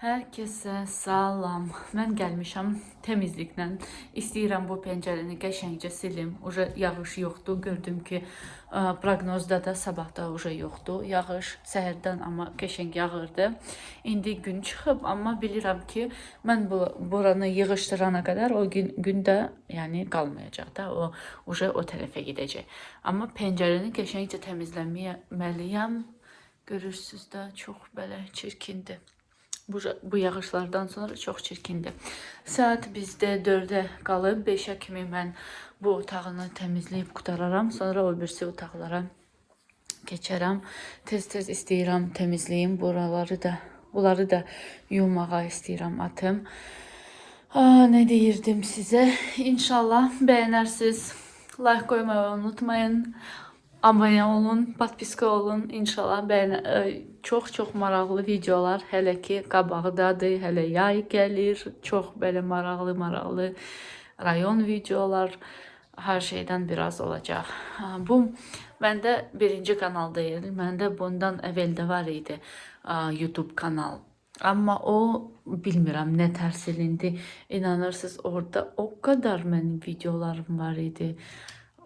Hər kəsə salam. Mən gəlmişəm təmizliklə. İstəyirəm bu pəncərəni qəşəngcə silim. Uje yağış yoxdur. Gördüm ki, proqnozda da sabahda uje yoxdur. Yağış səhərdən amma qəşəng yağırdı. İndi gün çıxıb, amma bilirəm ki, mən buranı yığışdırana qədər o gün də yəni qalmayacaq da. O uje o tərəfə gedəcək. Amma pəncərəni qəşəngcə təmizləməliyəm. Görürsüz də çox belə çirkindir. Bu yağışlardan sonra çox çirkindir. Saat bizdə 4-ə qalıb, 5-ə kimi mən bu otağını təmizləyib qutararam. Sonra o birisi otaqlara keçərəm. Tez-tez istəyirəm təmizləyim. Bunları da yumağa istəyirəm atım. Ne deyirdim sizə? İnşallah bəyənərsiniz. Like qoymayı unutmayın. Abone olun, подписка olun. İnşallah çox maraqlı videolar hələ ki qabaqdadır. Hələ yay gəlir. Çox belə maraqlı rayon videolar, hər şeydən biraz olacaq. Bu məndə birinci kanal deyil. Məndə bundan əvvəl də var idi YouTube kanal. Amma o bilmirəm nə tərs ilindi. İnanırsınız, orada o kadar mənim videolarım var idi.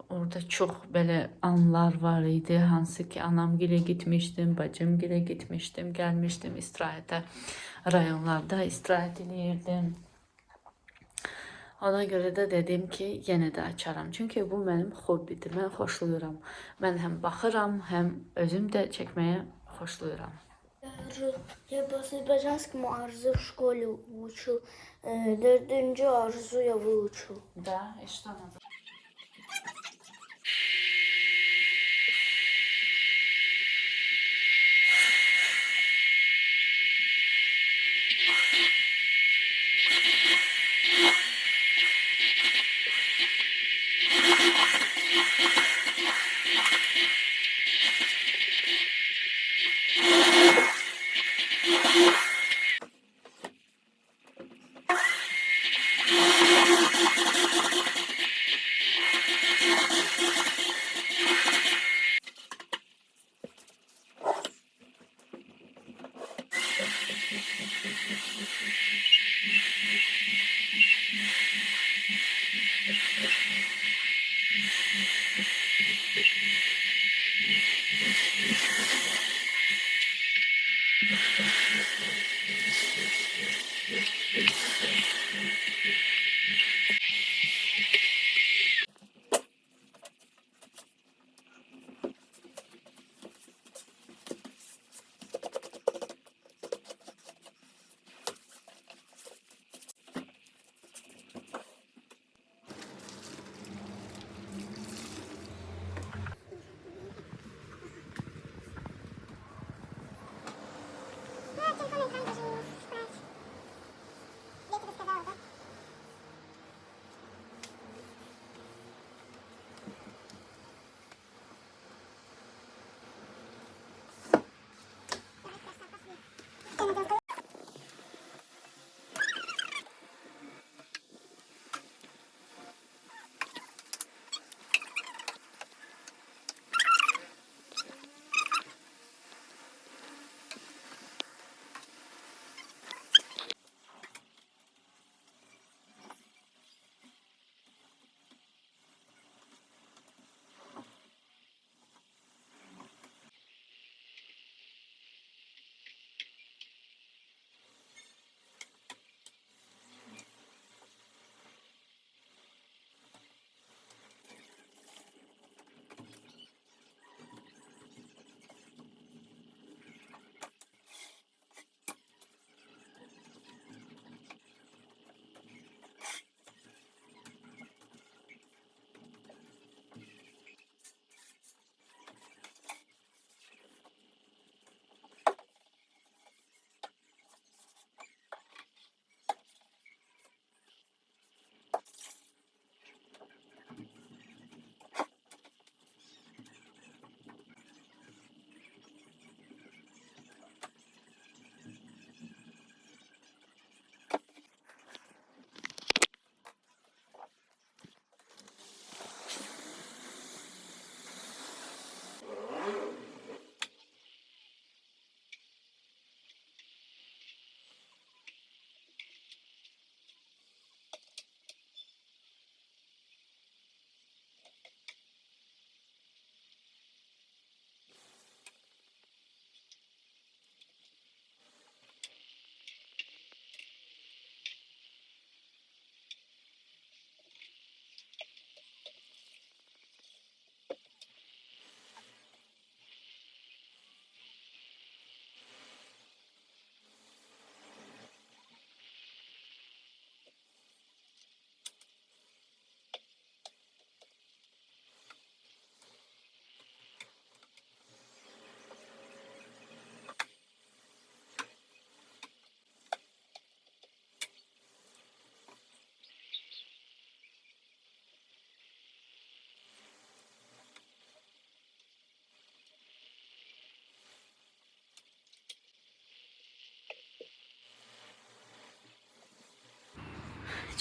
Orada çox belə anlar var idi. Hansı ki anamgilə gitmişdim, bacımgilə gitmişdim, gəlmişdim istirahətə. Rayonlarda istirahət edirdim. Ona görə də dedim ki, yenə də açaram. Çünki bu mənim hobbidir. Mən xoşlayıram. Mən həm baxıram, həm özüm də çəkməyə xoşlayıram. Я по азербайджанскому арзу в школе учу. 4-cü arzu я выучил. Да, и что надо?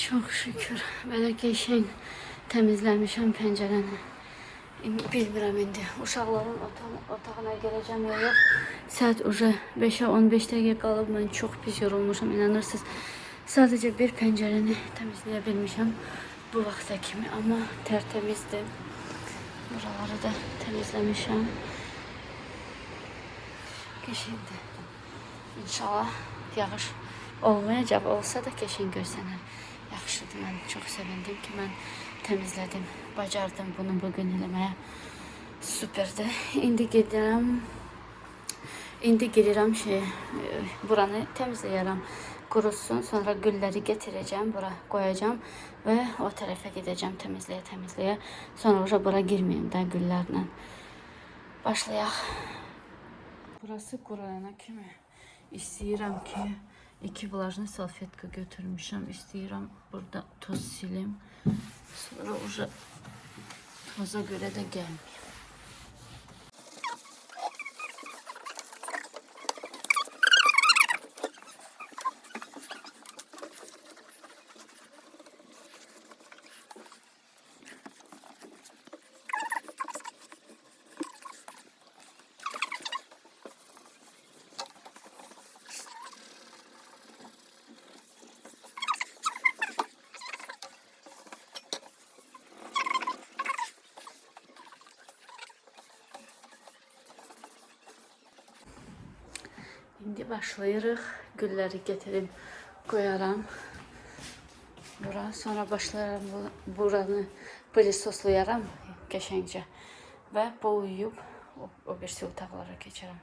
Çok şükür. Belə qəşəng təmizləmişəm pəncərəni. Bilmirəm indi uşaqların otağına gələcəm ya yox. Saat уже 5'e 15 dəqiqə qalıb. Mən çox pis yorulmuşam, inanırsınız. Sadəcə bir pəncərəni təmizləyə bilmişəm bu vaxta kimi, amma tərtəmizdir. Buraları da təmizləmişəm. Qəşəngdir. İnşallah yağış olmayacaq, olsa da qəşəng görsənər. Yaxşıdır, mən çox sevindim ki, mən təmizlədim, bacardım bunu bugün eləməyə. Süperdir. İndi gedirəm buranı təmizləyərəm, qurusun, sonra gülləri gətirəcəm, bura qoyacağım və o tərəfə gedəcəm təmizləyə. Sonra bura girməyim də güllərlə. Başlayaq. Burası quruyana kimi istəyirəm ki, 2 vlajlı salfetka götürmüşəm. İstəyirəm burada toz silim. Sonra toza göre de gelmiyor. İndi başlayırıq. Gülləri gətirib qoyaram bura. Sonra başlayaram buranı pilisoslayaram qəşəngcə və boyuyub o birisi otaqlara keçərəm.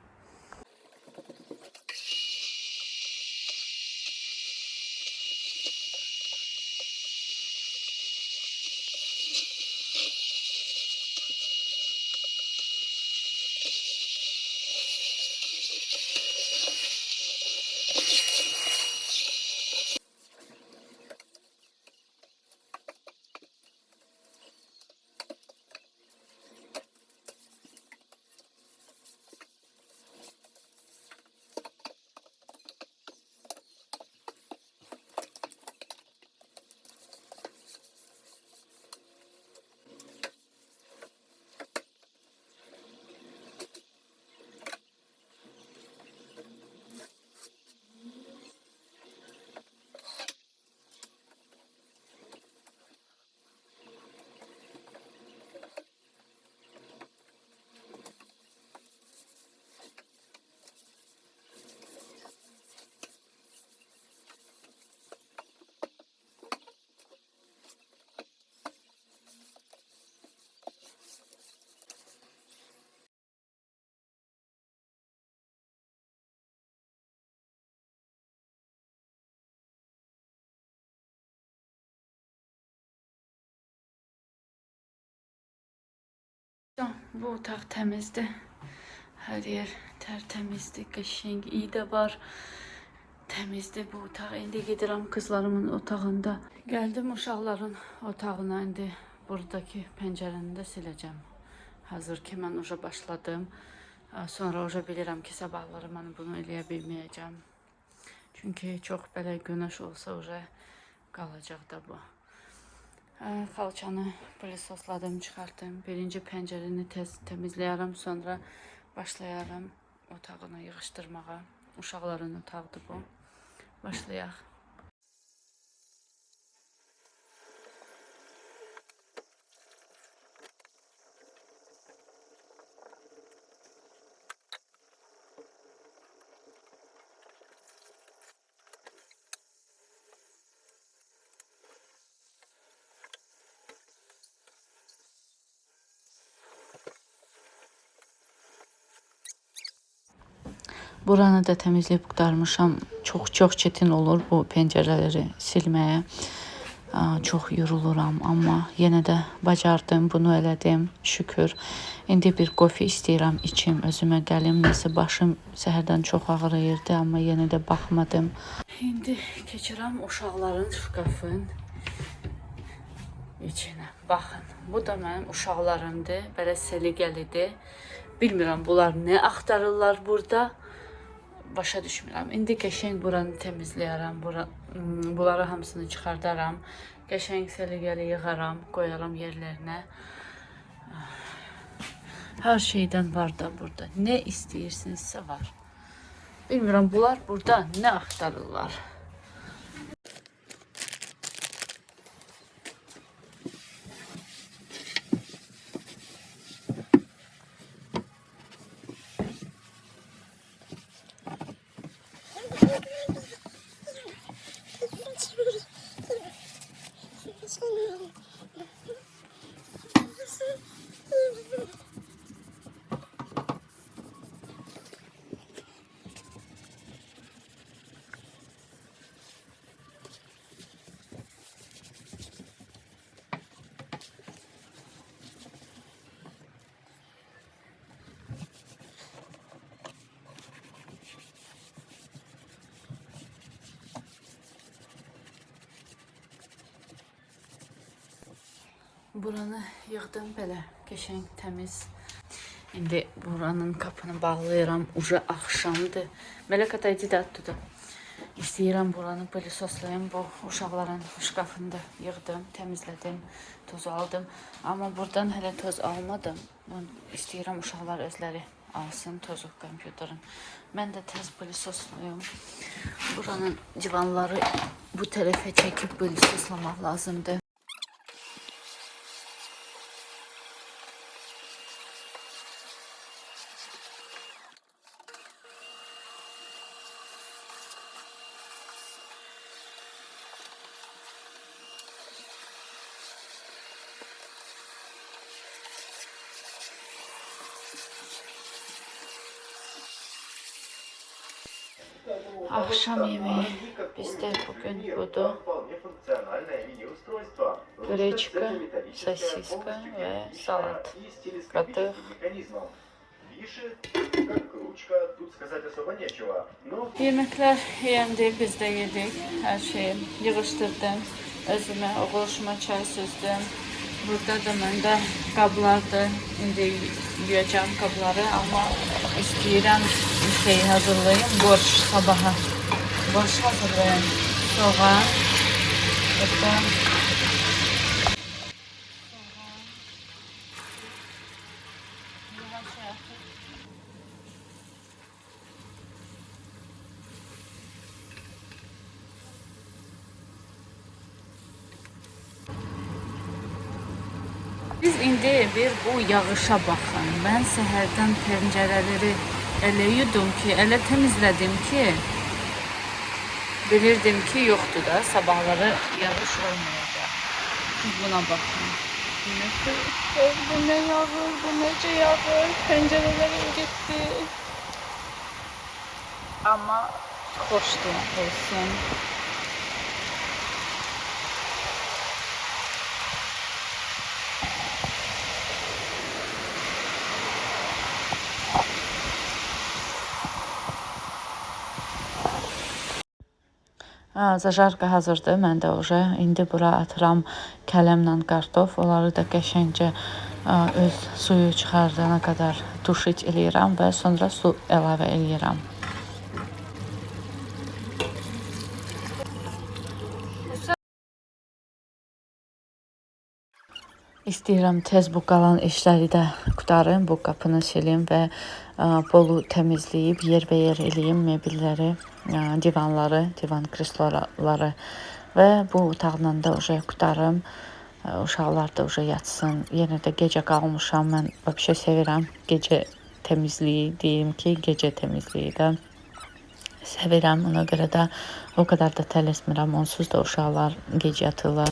Bu otaq təmizdir. Hər yer tərtəmizdir, qəşəng, iyi də var. Təmizdir bu otaq. İndi gedirəm qızlarımın otağında. Gəldim uşaqların otağına. İndi buradakı pəncərəni də siləcəm. Hazır ki, mən uca başladım. Sonra uca bilirəm ki, sabahları mən bunu eləyə bilməyəcəm. Çünki çox belə günəş olsa uca qalacaq da bu. Xalçanı pilisosladım, çıxartdım. Birinci pəncərəni təmizləyərəm, sonra başlayaram otağını yığışdırmağa. Uşaqların otağıdır bu. Başlayaq. Buranı da təmizləyib qurtarmışam. Çox çətin olur bu pəncərələri silməyə. Çox yoruluram, amma yenə də bacardım, bunu elədim, şükür. İndi bir kofe istəyirəm içim, özümə gəlim. Nəsə başım səhərdən çox ağrıyırdı, amma yenə də baxmadım. İndi keçirəm uşaqların şkafın içinə. Baxın, bu da mənim uşaqlarımdır, belə səliqəlidir. Bilmirəm bunlar nə axtarırlar burada. başa düşmürəm. İndi qəşəng buranı təmizləyərəm. Bunları hamısını çıxardaram. Qəşəng səliqəli yığaram, qoyaram yerlərinə. Hər şeydən var da burada. Nə istəyirsinizsə var. Bilmirəm bunlar burada nə axtarırlar. Buranı yığdım belə qəşəng təmiz. İndi buranın qapını bağlayıram. Uca axşamdır. Melek ataydı da tutdu. İstəyirəm buranı pılisoslayım. Bu uşaqların şkafında yığdım, təmizlədim, toz aldım. Amma buradan hələ toz almadım. İstəyirəm uşaqlar özləri alsın tozu kompüterin. Mən də tez pılisoslayım. Buranın divanları bu tərəfə çəkib pılisoslamaq lazımdır. Akşam yemeği bizde bugün budur. Гречка, сосиска ve salat. Katı. Yemekler yendi, biz de yedik. Her şeyi yığıştırdım. Özüme, oğluşuma çay süzdüm. Burada da məndə qablardır. İndi yuyacağım qabları, amma istəyirəm şeyi hazırlayayım. Borş sabaha. Borş hazırlayayım. Soğan. Burada biz indi bir bu yağışa baxın. Mən səhərdən pəncərələri elə yudum ki, elə təmizlədim ki, bilirdim ki, yoxdur da, sabahları yağış olmayacaq. Siz buna baxın. Bu nə yağır, bu necə yağır, pəncərələrim getdi. Amma xoşdur olsun. Zajarka hazırdır. Mən də indi bura atıram kələmlə kartof. Onları da qəşəngcə öz suyu çıxardana qədər tuşit eləyirəm və sonra su əlavə eləyirəm. İstəyirəm tez bu qalan işləri də qutarım, bu qapını silim və polu təmizləyib yer eləyim mebelləri, divanları, divan kresloları və bu otaqla da qutarım. Uşaqlar da yatsın. Yenə də gecə qalmışam. Mən vəbşə sevirəm gecə təmizliyi, deyim ki, gecə təmizliyi də sevirəm. Ona görə də o qədər də tələsmirəm. Onsuz da uşaqlar gecə yatırlar.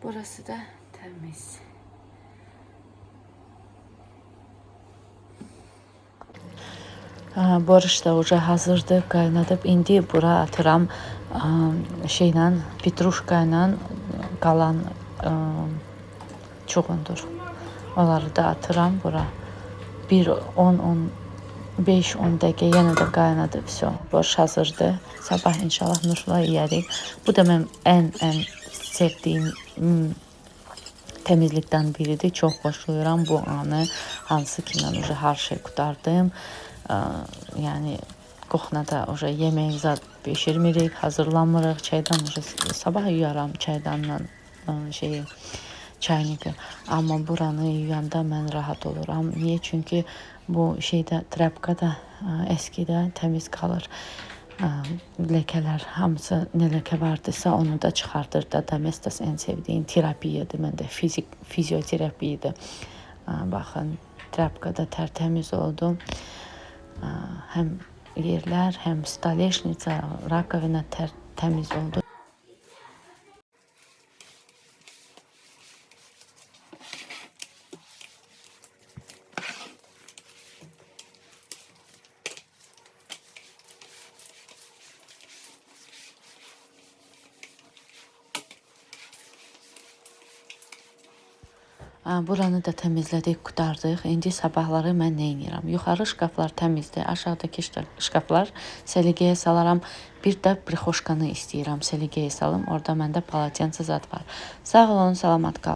Burası da temiz. Borş da hazırdır, qaynadıb. İndi bura atıram petruşka ilə qalan çuğundur. Onları da atıram bura. Bir 5-10 dəqiqə yenə də qaynadı. Vəsə, borş hazırdır. Sabah inşallah nuşla yeyərik. Bu da mənim ən sevdiyim təmizlikdən biridir. Çox xoşlayıram bu anı. Hansı ki, mən hər şey qutardım. Yəni qoxuna da yemək zad bişirmirik, hazırlamırıq. Çaydan sabah yuyaram çaydanla çaynikı. Amma buranı yuyanda mən rahat oluram. Niyə? Çünki bu trapka da əskidə təmiz qalır. Ləkələr, hamısı nə ləkə vardısa onu da çıxardır da. Domestos ən sevdiyim terapiyadır. Məndə fizioterapiyadır. Baxın, trapka da tərtəmiz oldu. Həm yerlər, həm stoleshnica, rakovina təmiz oldu. Buranı da təmizlədik, qutardıq. İndi sabahları mən nə edirəm? Yuxarı şkaflar təmizdir, aşağıdakı şkaflar səliqəyə salaram. Bir də prixoşkanı istəyirəm, səliqəyə salım. Orada məndə palatensə zad var. Sağ olun, salamat qalın.